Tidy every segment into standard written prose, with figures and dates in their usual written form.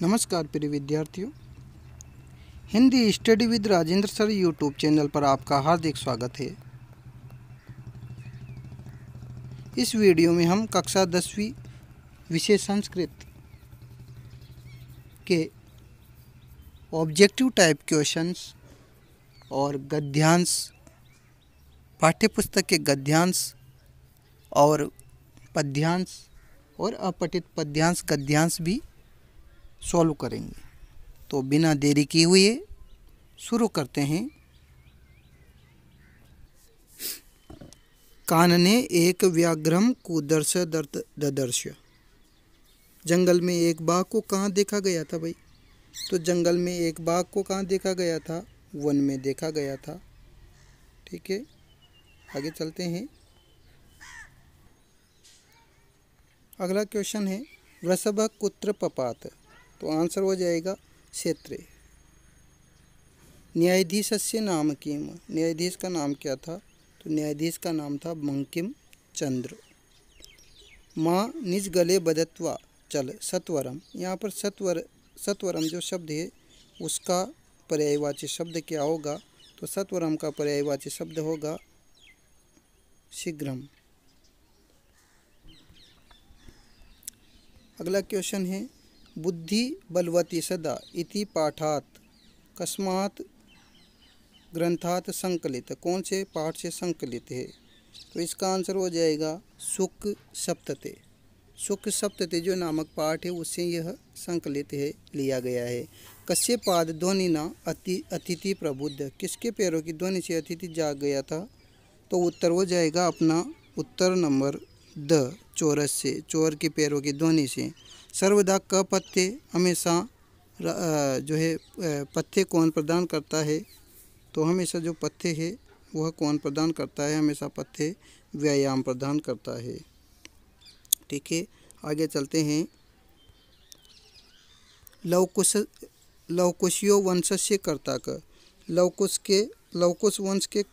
नमस्कार प्रिय विद्यार्थियों, Hindi study with Rajendra sir YouTube channel पर आपका हार्दिक स्वागत है। इस वीडियो में हम कक्षा 10वीं विषय संस्कृत के ऑब्जेक्टिव टाइप क्वेश्चंस और गद्यांश, पाठ्यपुस्तक के गद्यांश और पद्यांश और अपठित पद्यांश गद्यांश भी सॉल्व करेंगे। तो बिना देरी किए हुए शुरू करते हैं। कानने एक व्याघ्रम कूदर्श ददर्श। जंगल में एक बाघ को कहाँ देखा गया था भाई? तो जंगल में एक बाघ को कहाँ देखा गया था? वन में देखा गया था। ठीक है, आगे चलते हैं। अगला क्वेश्चन है वृषभ कुत्र पपात। तो आंसर हो जाएगा क्षेत्रे। न्यायाधीशस्य नाम किम। न्यायाधीश का नाम क्या था? तो न्यायाधीश का नाम था बंकिम चंद्र। माँ निज गले बदत्वा चल सत्वरम। यहाँ पर सत्वरम जो शब्द है उसका पर्यायवाची शब्द क्या होगा? तो सत्वरम का पर्यायवाची शब्द होगा शीघ्रम। अगला क्वेश्चन है बुद्धि बलवती सदा इति पाठात कस्मात् ग्रंथात संकलित। कौन से पाठ से संकलित है? तो इसका आंसर हो जाएगा सुक सप्तते। सुक सप्तते जो नामक पाठ है उससे यह संकलित है, लिया गया है। कस्य पाद ध्वनि न अतिथि प्रबुद्ध। किसके पैरों की ध्वनि से अतिथि जाग गया था? तो उत्तर हो जाएगा अपना उत्तर नंबर द चोरस से, चोर के पैरों की ध्वनि से। सर्वदा क पत्ते हमेशा जो है पत्ते कौन प्रदान करता है? तो हमेशा जो पत्ते है वह कौन प्रदान करता है? हमेशा पत्ते व्यायाम प्रदान करता है। ठीक है, आगे चलते हैं। लवकुशयो वंशस्य कर्ता क। लवकुश वंश के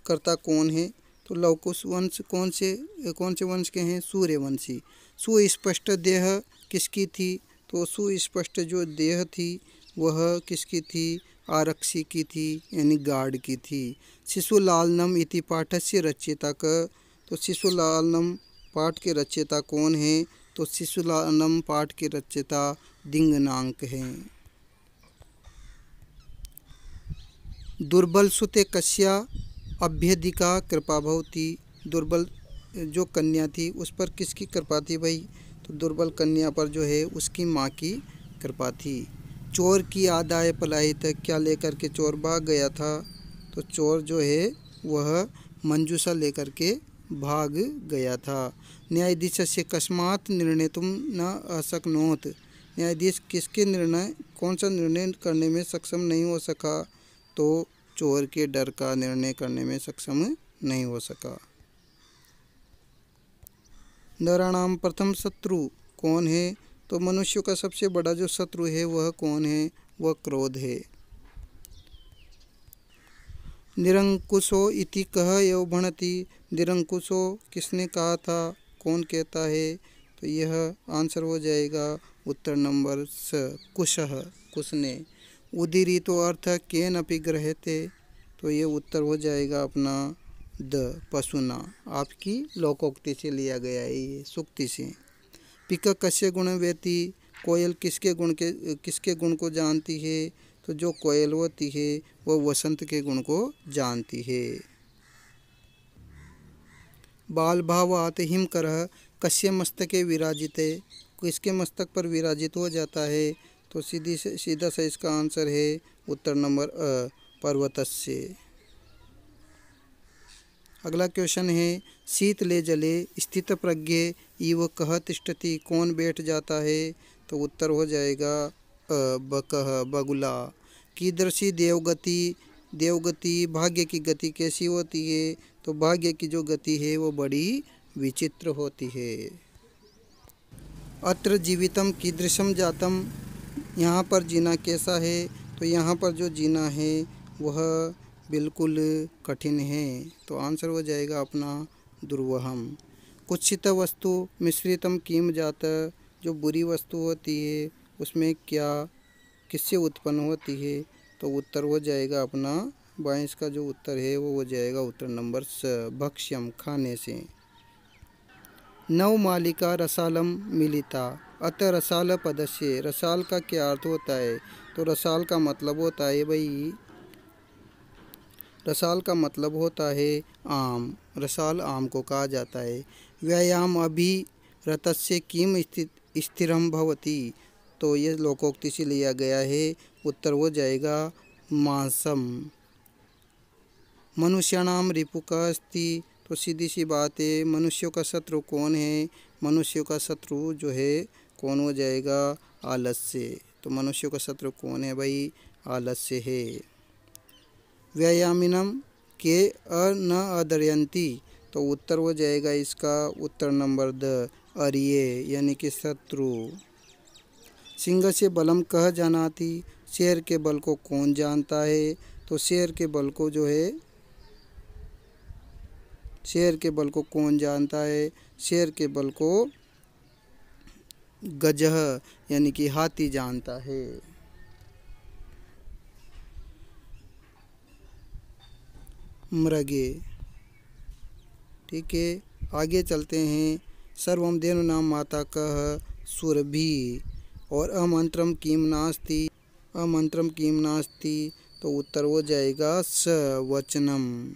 कर्ता कौन है? तो लवकुश वंश कौन से वंश के हैं? सूर्यवंशी। सुस्पष्ट देह किसकी थी? तो सुस्पष्ट जो देह थी वह किसकी थी? आरक्षी की थी, यानी गार्ड की थी। शिशुलालनम इति पाठस्य रचयिता क। तो शिशुलालनम पाठ के रचयिता कौन है? तो शिशुलालनम पाठ के रचयिता दिंगनांक हैं। दुर्बल सुते कस्या अभ्यधिका कृपा भवती। दुर्बल जो कन्या थी उस पर किसकी कृपा थी भाई? तो दुर्बल कन्या पर जो है उसकी माँ की कृपा थी। चोर की आदाय पलायित। क्या लेकर के चोर भाग गया था? तो चोर जो है वह मंजूषा लेकर के भाग गया था। न्यायाधीश से कस्मात् निर्णय तुम न अशक्नोत। न्यायाधीश किसके निर्णय, कौन सा निर्णय करने में सक्षम नहीं हो सका? तो चोर के डर का निर्णय करने में सक्षम नहीं हो सका। नराणाम प्रथम शत्रु कौन है? तो मनुष्य का सबसे बड़ा जो शत्रु है वह कौन है? वह क्रोध है। निरंकुशो इति कह यौभणति। निरंकुशो किसने कहा था? कौन कहता है? तो यह आंसर हो जाएगा उत्तर नंबर स कुशः, कुश ने। उदीरी तो अर्थ केन अपि गृह्यते। तो ये उत्तर हो जाएगा अपना द पशुना। आपकी लोकोक्ति से लिया गया है, ये सुक्ति से। पिक कस्य गुण व्यति। कोयल किसके गुण को जानती है? तो जो कोयल होती है वह वसंत के गुण को जानती है। बाल भावात हिमकरः कस्य मस्तके विराजिते। किसके मस्तक पर विराजित हो जाता है? तो सीधा सा इसका आंसर है उत्तर नंबर अ पर्वतस्य। अगला क्वेश्चन है शीतले जले स्थित प्रज्ञे इव कह तिष्ठति। कौन बैठ जाता है? तो उत्तर हो जाएगा बकह, बगुला। कीदृशी देवगति। देवगति भाग्य की गति कैसी होती है? तो भाग्य की जो गति है वो बड़ी विचित्र होती है। अत्र जीवितम कीदृशम जातम। यहाँ पर जीना कैसा है? तो यहाँ पर जो जीना है वह बिल्कुल कठिन है। तो आंसर हो जाएगा अपना दुर्वहम। कुत्सित वस्तु मिश्रितम किम जात। जो बुरी वस्तु होती है उसमें क्या किससे उत्पन्न होती है? तो उत्तर हो जाएगा अपना 22 का जो उत्तर है वो हो जाएगा उत्तर नंबर स, भक्ष्यम, खाने से। नवमालिका रसालम मिलिता अतः रसाल पदस्य, रसाल का क्या अर्थ होता है? तो रसाल का मतलब होता है भाई, रसाल का मतलब होता है आम, रसाल आम को कहा जाता है। व्यायाम अभिरतस्य किम स्थिरम भवति, तो ये लोकोक्ति से लिया गया है, उत्तर हो जाएगा मांसम। मनुष्याणाम रिपुका अस्ति, तो सीधी सी बात है, मनुष्यों का शत्रु कौन है? मनुष्यों का शत्रु जो है कौन हो जाएगा? आलस्य। तो मनुष्यों का शत्रु कौन है भाई? आलस्य है। व्यायामिनम के न अदर्यंती, तो उत्तर हो जाएगा इसका उत्तर नंबर द, अर्ये यानी कि शत्रु। सिंह से बलम कह जानाति, शेर के बल को कौन जानता है? तो शेर के बल को जो है, शेर के बल को कौन जानता है? शेर के बल को गजह यानी कि हाथी जानता है। मृगे, ठीक है, आगे चलते हैं। सर्वम देनु नाम माता कह सुरभि, और अमंत्रम किम नास्ति, अमंत्रम किम नास्ति, तो उत्तर हो जाएगा स वचनम।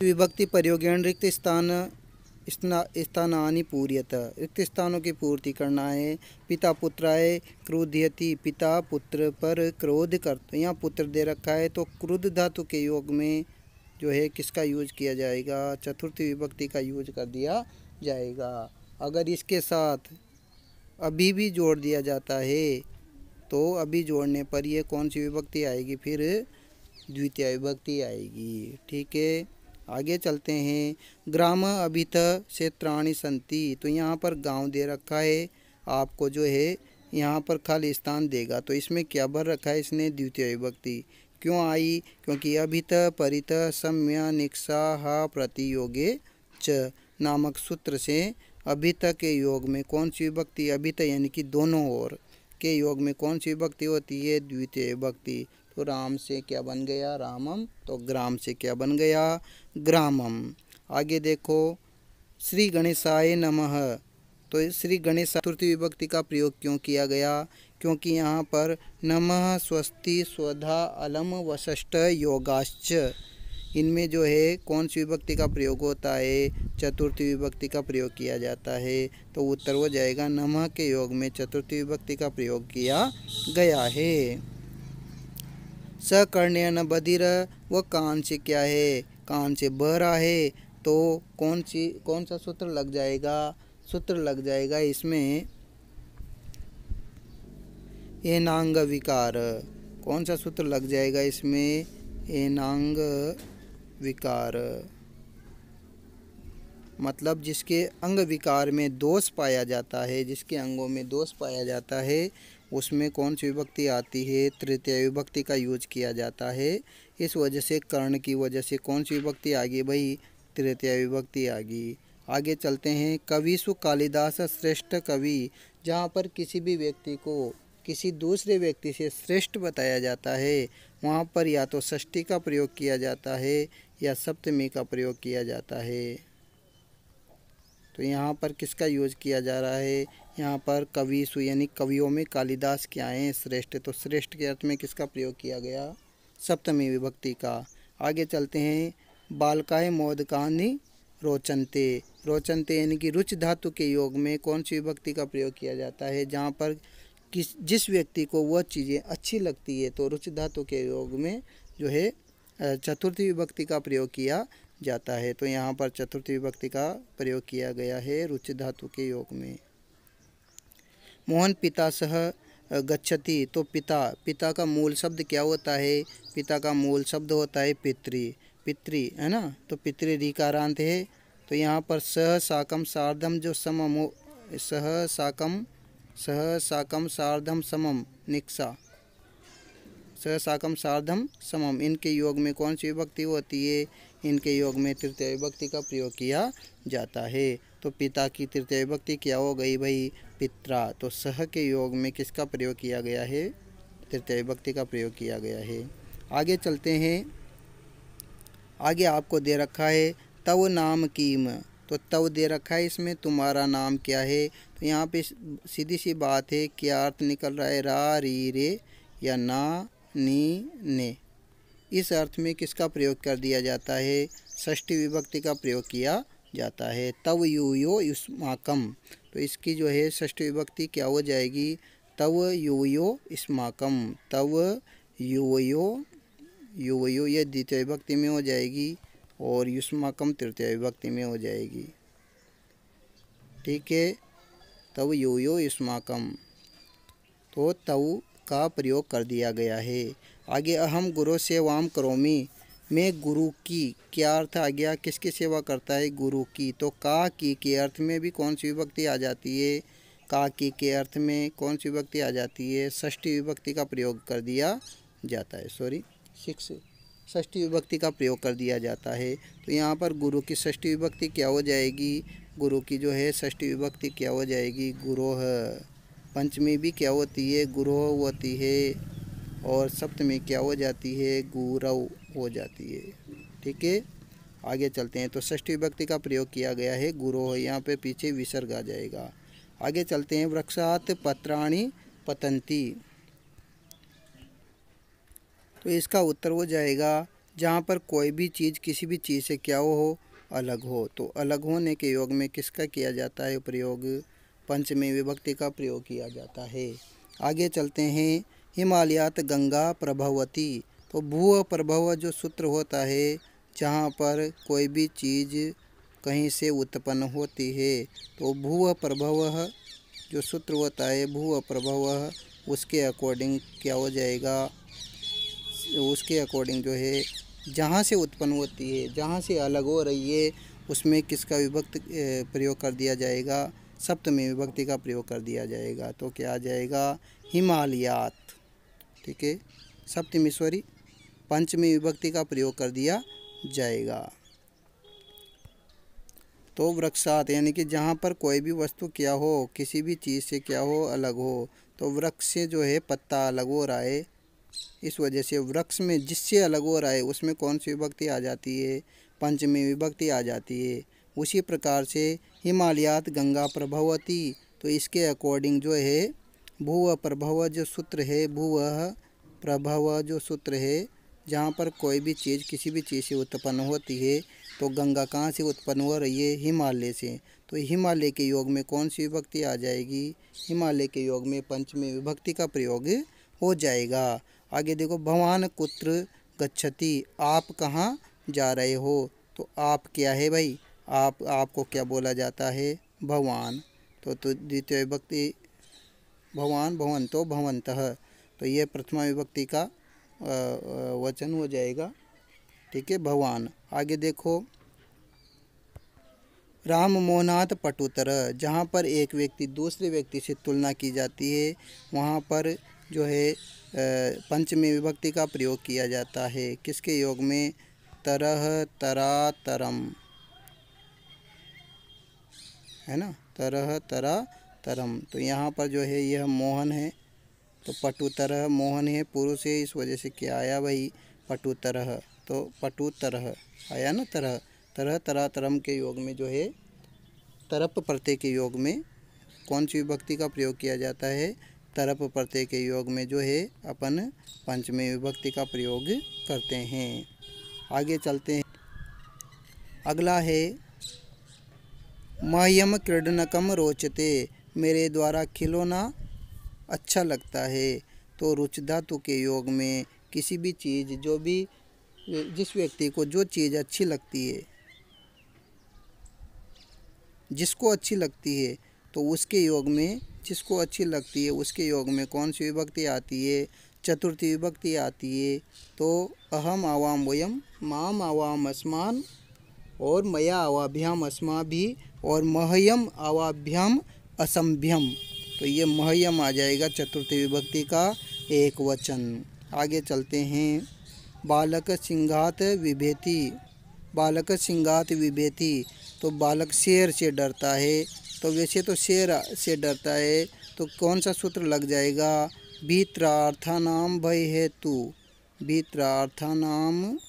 विभक्ति प्रयोगेण रिक्त स्थानानि पूर्यत, रिक्त स्थानों की पूर्ति करना है। पिता पुत्राय क्रोधयति, पिता पुत्र पर क्रोध करते, यहाँ पुत्र दे रखा है तो क्रुद्ध धातु के योग में जो है किसका यूज किया जाएगा? चतुर्थी विभक्ति का यूज कर दिया जाएगा। अगर इसके साथ अभी भी जोड़ दिया जाता है तो अभी जोड़ने पर ये कौन सी विभक्ति आएगी? फिर द्वितीय विभक्ति आएगी, ठीक है। आगे चलते हैं। ग्राम अभित क्षेत्राणि संति, तो यहाँ पर गांव दे रखा है, आपको जो है यहाँ पर खाली स्थान देगा, तो इसमें क्या भर रखा है इसने? द्वितीय विभक्ति। क्यों आई? क्योंकि अभित परित सम्य निक्षा प्रतियोगे च नामक सूत्र से अभित के योग में कौन सी विभक्ति? अभित यानी कि दोनों ओर के योग में कौन सी विभक्ति होती है? द्वितीय विभक्ति। तो राम से क्या बन गया? रामम। तो ग्राम से क्या बन गया? ग्रामम। आगे देखो, श्री गणेशाय नमः, तो श्री गणेश चतुर्थी विभक्ति का प्रयोग क्यों किया गया? क्योंकि यहाँ पर नमः स्वस्ति स्वधा अलम वशिष्ठ योगाश्च, इनमें जो है कौन सी विभक्ति का प्रयोग होता है? चतुर्थी विभक्ति का प्रयोग किया जाता है, तो उत्तर हो जाएगा नमः के योग में चतुर्थी विभक्ति का प्रयोग किया गया है। सकर्ण्यन बधिर, वह कान से क्या है? कान से बहरा है, तो कौन सा सूत्र लग जाएगा? सूत्र लग जाएगा इसमें एनांग विकार। कौन सा सूत्र लग जाएगा इसमें? एनांग विकार, मतलब जिसके अंग विकार में दोष पाया जाता है, जिसके अंगों में दोष पाया जाता है उसमें कौन सी विभक्ति आती है? तृतीय विभक्ति का यूज किया जाता है। इस वजह से कर्ण की वजह से कौन सी विभक्ति आ गई भाई? तृतीय विभक्ति आ गई। आगे चलते हैं। कविसु कालिदास श्रेष्ठ कवि, जहाँ पर किसी भी व्यक्ति को किसी दूसरे व्यक्ति से श्रेष्ठ बताया जाता है वहाँ पर या तो षष्ठी का प्रयोग किया जाता है या सप्तमी का प्रयोग किया जाता है। तो यहाँ पर किसका यूज किया जा रहा है? यहाँ पर कविसु यानी कवियों में कालिदास क्या हैं? श्रेष्ठ। तो श्रेष्ठ के अर्थ में किसका प्रयोग किया गया? सप्तमी विभक्ति का। आगे चलते हैं। बालकाय मोदकानि रोचनते, रोचनते यानी कि रुच धातु के योग में कौन सी विभक्ति का प्रयोग किया जाता है? जहाँ पर जिस व्यक्ति को वह चीज़ें अच्छी लगती है, तो रुच धातु के योग में जो है चतुर्थी विभक्ति का प्रयोग किया जाता है। तो यहाँ पर चतुर्थी विभक्ति का प्रयोग किया गया है रुच धातु के योग में। मोहन पिता सह गच्छति, तो पिता का मूल शब्द क्या होता है? पिता का मूल शब्द होता है पितृ, पितृ है ना, तो पितृ ऋकारांत है। तो यहाँ पर सह साकम सार्धम जो समम, सह साकम सार्धम समम निक्षा, सह साकम सार्धम समम, इनके योग में कौन सी विभक्ति होती है? इनके योग में तृतीय विभक्ति का प्रयोग किया जाता है। तो पिता की तृतीय विभक्ति क्या हो गई भाई, पित्रा। तो सह के योग में किसका प्रयोग किया गया है, तृतीय विभक्ति का प्रयोग किया गया है। आगे चलते हैं। आगे आपको दे रखा है तव नाम कीम। तो तव दे रखा है, इसमें तुम्हारा नाम क्या है। तो यहाँ पे सीधी सी बात है, क्या अर्थ निकल रहा है, रा री रे या ना नी ने। इस अर्थ में किसका प्रयोग कर दिया जाता है, षष्ठी विभक्ति का प्रयोग किया जाता है। तव यूयो युष्माकम। तो इसकी जो है षष्ठी विभक्ति क्या हो जाएगी, तव यूयो युष्माकम। तव यूयो युवयो ये द्वितीय विभक्ति में हो जाएगी और युष्माकम तृतीय विभक्ति में हो जाएगी। ठीक है, तव यूयो युष्माकम। तो तव का प्रयोग कर दिया गया है। आगे अहम गुरु सेवाम करोमि। मैं गुरु की, क्या अर्थ आ गया, किसकी सेवा करता है, गुरु की। तो का की के अर्थ में भी कौन सी विभक्ति आ जाती है, का की के अर्थ में कौन सी विभक्ति आ जाती है, षष्ठी विभक्ति का प्रयोग कर दिया जाता है। षष्ठी विभक्ति का प्रयोग कर दिया जाता है। तो यहाँ पर गुरु की षष्ठी विभक्ति क्या हो जाएगी, गुरु की जो है षष्ठी विभक्ति क्या हो जाएगी, गुरोह। पंचमी भी क्या होती है, गुरोह होती है। और सप्तमी क्या हो जाती है, गुरव हो जाती है। ठीक है, आगे चलते हैं। तो षष्ठी विभक्ति का प्रयोग किया गया है गुरोह, यहाँ पे पीछे विसर्ग आ जाएगा। आगे चलते हैं। वृक्षात पत्राणि पतंती। तो इसका उत्तर हो जाएगा जहाँ पर कोई भी चीज़ किसी भी चीज़ से क्या हो, अलग हो। तो अलग होने के योग में किसका किया जाता है प्रयोग, पंचमी विभक्ति का प्रयोग किया जाता है। आगे चलते हैं। हिमालयात गंगा प्रभवती। तो भू प्रभव जो सूत्र होता है, जहाँ पर कोई भी चीज़ कहीं से उत्पन्न होती है, तो भू प्रभव जो सूत्र होता है, भू प्रभव, उसके अकॉर्डिंग क्या हो जाएगा, उसके अकॉर्डिंग जो है जहाँ से उत्पन्न होती है, जहाँ से अलग हो रही है, उसमें किसका विभक्ति प्रयोग कर दिया जाएगा, सप्तमी विभक्ति का प्रयोग कर दिया जाएगा। तो क्या आ जाएगा, हिमालयात। ठीक है, सप्तमी सॉरी पंचमी विभक्ति का प्रयोग कर दिया जाएगा। तो वृक्षात यानी कि जहाँ पर कोई भी वस्तु क्या हो, किसी भी चीज़ से क्या हो, अलग हो। तो वृक्ष से जो है पत्ता अलग हो रहा है, इस वजह से वृक्ष में जिससे अलग हो रहा है उसमें कौन सी विभक्ति आ जाती है, पंचमी विभक्ति आ जाती है। उसी प्रकार से हिमालयात गंगा प्रभवती। तो इसके अकॉर्डिंग जो है भूव प्रभव जो सूत्र है, भूव प्रभव जो सूत्र है, जहाँ पर कोई भी चीज़ किसी भी चीज़ से उत्पन्न होती है, तो गंगा कहाँ से उत्पन्न हो रही है, हिमालय से। तो हिमालय के योग में कौन सी विभक्ति आ जाएगी, हिमालय के योग में पंचमी विभक्ति का प्रयोग हो जाएगा। आगे देखो, भवान कुत्र गच्छति। आप कहाँ जा रहे हो। तो आप क्या है भाई, आपको क्या बोला जाता है, भवान। तो द्वितीय विभक्ति भवान, भवंतो भवंतः। तो ये प्रथमा विभक्ति का वचन हो जाएगा। ठीक है, भवान। आगे देखो, राम मोहनाथ पटुतर। जहाँ पर एक व्यक्ति दूसरे व्यक्ति से तुलना की जाती है, वहाँ पर जो है पंचमी विभक्ति का प्रयोग किया जाता है। किसके योग में, तरह तरा तरम, है ना, तरह तरा तरम। तो यहाँ पर जो है यह मोहन है, तो पटुतरह मोहन है, पुरुष है, इस वजह से क्या आया भाई, पटुतरह। तो पटुतरह आया ना, तरह तरह तरा तरम के योग में जो है तरप प्रत्यय के योग में कौन सी विभक्ति का प्रयोग किया जाता है, तरप प्रत्यय के योग में जो है अपन पंचमी विभक्ति का प्रयोग करते हैं। आगे चलते हैं। अगला है मह्यम क्रीडनकम रोचते। मेरे द्वारा खिलौना अच्छा लगता है। तो रुच धातु के योग में किसी भी चीज़, जो भी जिस व्यक्ति को जो चीज़ अच्छी लगती है, जिसको अच्छी लगती है, तो उसके योग में, जिसको अच्छी लगती है उसके योग में कौन सी विभक्ति आती है, चतुर्थी विभक्ति आती है। तो अहम आवाम वयम, माम आवाम अस्मान, और मया आवाभ्याम अस्माभि, और मह्यम आवाभ्याम असंभ्यम। तो ये मह्यम आ जाएगा चतुर्थी विभक्ति का एक वचन। आगे चलते हैं। बालक सिंघात विभेति। बालक सिंघात विभेति। तो बालक शेर से डरता है। तो वैसे तो शेर से डरता है, तो कौन सा सूत्र लग जाएगा? भीत्रार्थानाम भय हेतु, भीत्रार्थानाम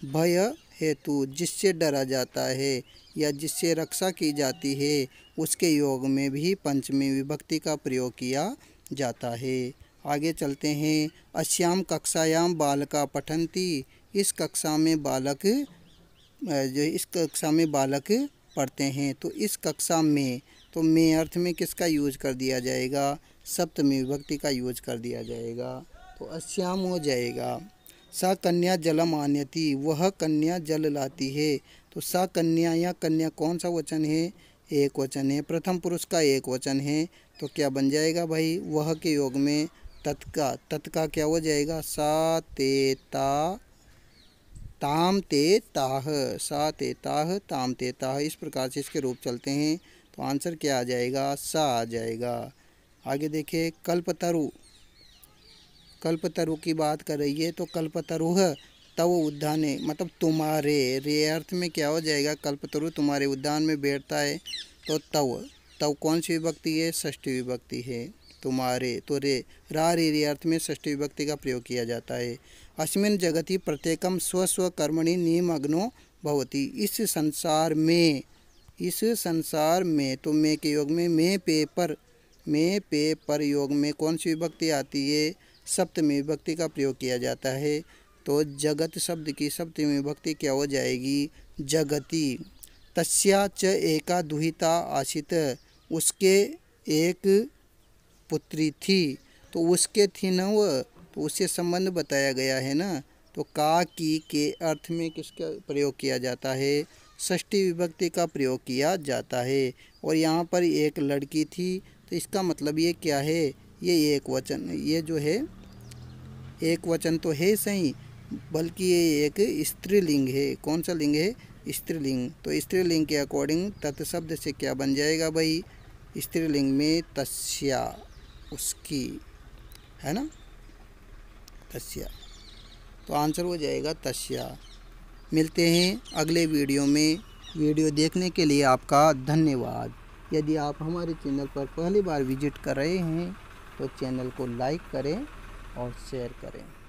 भय हेतु, जिससे डरा जाता है या जिससे रक्षा की जाती है, उसके योग में भी पंचमी विभक्ति का प्रयोग किया जाता है। आगे चलते हैं। अस्याम कक्षायाम बालका पठन्ति, इस कक्षा में बालक पढ़ते हैं। तो इस कक्षा में, तो में अर्थ में किसका यूज कर दिया जाएगा? सप्तमी विभक्ति का यूज कर दिया जाएगा। तो अस्याम हो जाएगा। सा कन्या जलम आनयति, वह कन्या जल लाती है। तो सा कन्या या कन्या कौन सा वचन है? एक वचन है, प्रथम पुरुष का एक वचन है। तो क्या बन जाएगा भाई? वह के योग में तत्का क्या हो जाएगा? सा ते ता ताम ते ताह, सा ते ताह ताम ते ताह, इस प्रकार से इसके रूप चलते हैं। तो आंसर क्या आ जाएगा? सा आ जाएगा। आगे देखिए, कल्पतरु, कल्पतरु की बात कर रही है। तो कल्पतरुह तव उद्याने, मतलब तुम्हारे, रे अर्थ में क्या हो जाएगा? कल्पतरु तुम्हारे उद्यान में बैठता है। तो तव कौन सी विभक्ति है? षष्ठी विभक्ति है। तुम्हारे, तो रे रे अर्थ में षष्ठी विभक्ति का प्रयोग किया जाता है। अस्मिन् जगति प्रत्येकम स्व कर्मणि निमग्नो भवति, इस संसार में, तो मैं के योग में मैं पे पर योग में कौन सी विभक्ति आती है? सप्तमी विभक्ति का प्रयोग किया जाता है। तो जगत शब्द की सप्तमी विभक्ति क्या हो जाएगी? जगति। तस्या च एका दुहिता आसीत, उसके एक पुत्री थी। तो उसके थी न वह, तो उससे संबंध बताया गया है ना। तो का की के अर्थ में किसका प्रयोग किया जाता है? षष्ठी विभक्ति का प्रयोग किया जाता है। और यहाँ पर एक लड़की थी, तो इसका मतलब ये क्या है? ये एक वचन, ये जो है एक वचन तो है सही, बल्कि ये एक स्त्रीलिंग है। कौन सा लिंग है? स्त्रीलिंग। तो स्त्रीलिंग के अकॉर्डिंग तत्शब्द से क्या बन जाएगा भाई? स्त्रीलिंग में तस्या, उसकी, है ना, तस्या। तो आंसर हो जाएगा तस्या। मिलते हैं अगले वीडियो में। वीडियो देखने के लिए आपका धन्यवाद। यदि आप हमारे चैनल पर पहली बार विजिट कर रहे हैं तो चैनल को लाइक करें और शेयर करें।